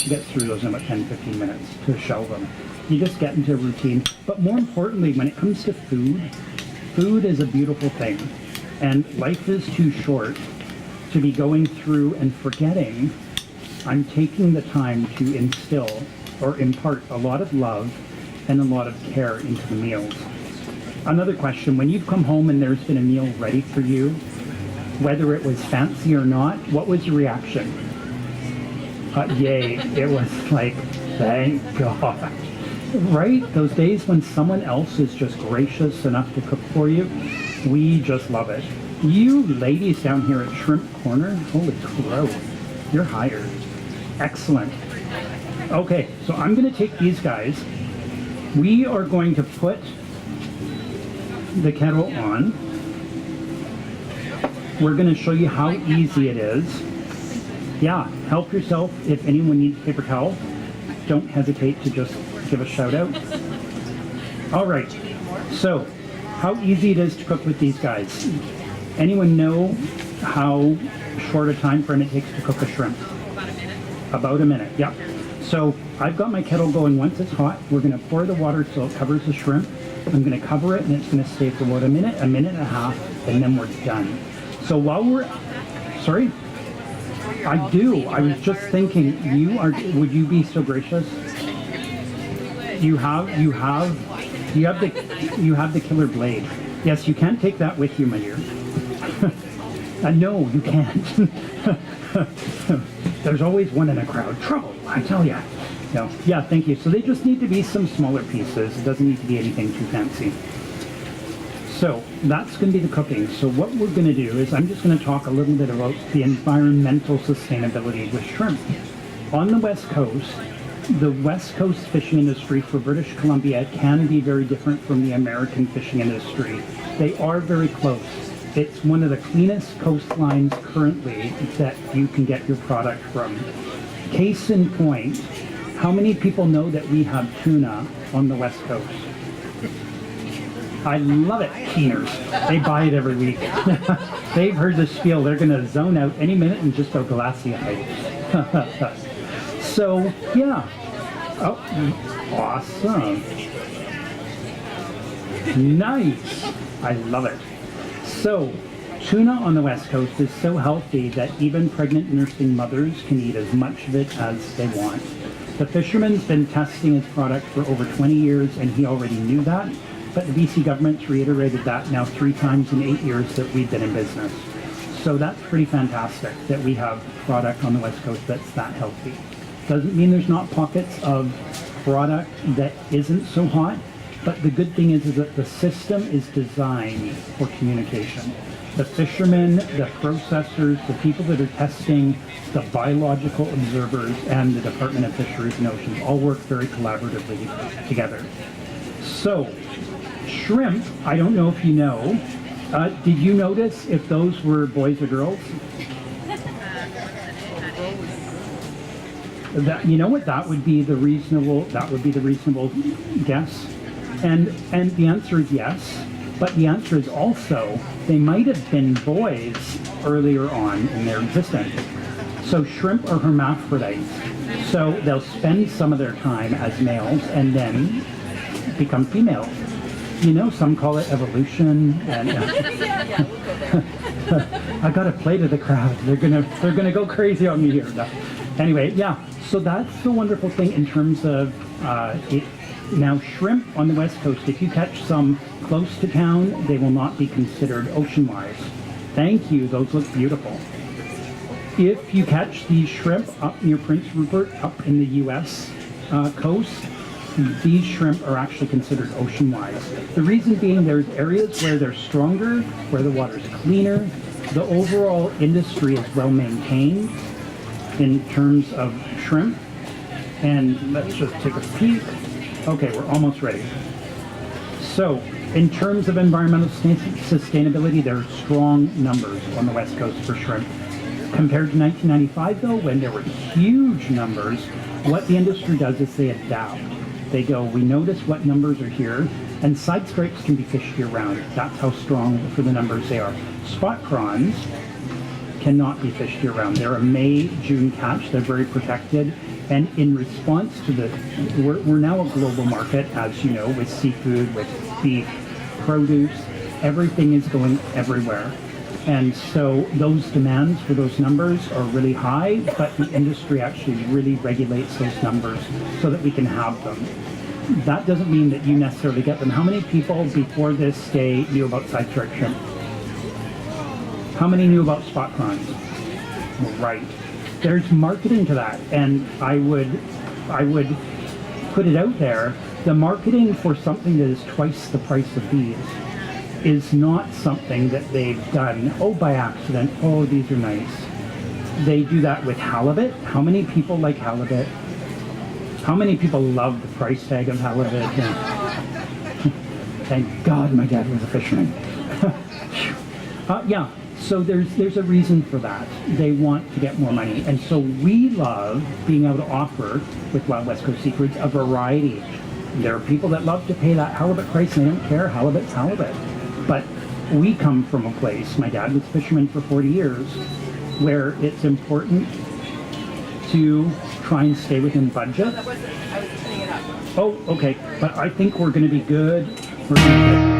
to get through those in about 10, 15 minutes to shell them. You just get into a routine. But more importantly, when it comes to food, food is a beautiful thing. And life is too short to be going through and forgetting. I'm taking the time to instill or impart a lot of love and a lot of care into the meals. Another question, when you've come home and there's been a meal ready for you, whether it was fancy or not, what was your reaction? Yay, it was like, thank God. Right? Those days when someone else is just gracious enough to cook for you, we just love it. You ladies down here at Shrimp Corner, holy crow, you're hired. Excellent. Okay, so I'm going to take these guys. We are going to put the kettle on. We're going to show you how easy it is. Yeah, help yourself. If anyone needs a paper towel, don't hesitate to just give a shout out. All right, so how easy it is to cook with these guys. Anyone know how short a time frame it takes to cook a shrimp? About a minute. About a minute, yep. So I've got my kettle going. Once it's hot, we're going to pour the water so it covers the shrimp. I'm going to cover it and it's going to stay for about a minute and a half, and then we're done. So while we're, sorry? I do. I was just thinking, would you be so gracious? You have the killer blade. Yes, you can't take that with you, my dear. No, you can't. There's always one in a crowd. Trouble, I tell ya. No. Yeah, thank you. So they just need to be some smaller pieces. It doesn't need to be anything too fancy. So that's going to be the cooking. So what we're going to do is I'm just going to talk a little bit about the environmental sustainability with shrimp. On the West Coast, the West Coast fishing industry for British Columbia can be very different from the American fishing industry. They are very close. It's one of the cleanest coastlines currently that you can get your product from. Case in point, how many people know that we have tuna on the West Coast? I love it, keeners. They buy it every week. They've heard the spiel. They're going to zone out any minute and just go glassy-eyed. So, yeah. Oh, awesome. Nice. I love it. So, tuna on the West Coast is so healthy that even pregnant nursing mothers can eat as much of it as they want. The fisherman's been testing his product for over 20 years, and he already knew that. But the BC government's reiterated that now 3 times in 8 years that we've been in business. So that's pretty fantastic that we have product on the West Coast that's that healthy. Doesn't mean there's not pockets of product that isn't so hot, but the good thing is that the system is designed for communication. The fishermen, the processors, the people that are testing, the biological observers, and the Department of Fisheries and Oceans all work very collaboratively together. So, shrimp, I don't know if you know, did you notice if those were boys or girls? That, you know what, that would be the reasonable guess. And the answer is yes, but the answer is also they might have been boys earlier on in their existence. So shrimp are hermaphrodites. So they'll spend some of their time as males and then become females. You know, some call it evolution. And I got to play to the crowd. They're gonna go crazy on me here. No. Anyway, yeah. So that's the wonderful thing in terms of it. Now, shrimp on the West Coast, if you catch some close to town, they will not be considered ocean-wise. Thank you. Those look beautiful. If you catch these shrimp up near Prince Rupert, up in the U.S. Coast, these shrimp are actually considered ocean-wise. The reason being there's areas where they're stronger, where the water's cleaner. The overall industry is well maintained in terms of shrimp. And let's just take a peek. Okay, we're almost ready. So, in terms of environmental sustainability, there are strong numbers on the West Coast for shrimp. Compared to 1995, though, when there were huge numbers, what the industry does is they adapt. They go, we notice what numbers are here, and side scrapes can be fished year-round. That's how strong for the numbers they are. Spot prawns cannot be fished year-round. They're a May, June catch. They're very protected, And in response to we're now a global market, as you know, with seafood, with beef, produce, everything is going everywhere. And so those demands for those numbers are really high, but the industry actually really regulates those numbers so that we can have them. That doesn't mean that you necessarily get them. How many people before this day knew about side shark shrimp? How many knew about spot prawns? Right. There's marketing to that, and I would put it out there. The marketing for something that is twice the price of these is not something that they've done, oh, by accident, oh, these are nice. They do that with halibut. How many people like halibut? How many people love the price tag of halibut? And thank God my dad was a fisherman. Yeah, so there's a reason for that. They want to get more money. And so we love being able to offer, with Wild West Coast Seafoods, a variety. There are people that love to pay that halibut price and they don't care. Halibut's halibut. But we come from a place, my dad was a fisherman for 40 years, where it's important to try and stay within budget. Oh, okay. But I think we're going to be good. We're going to be good.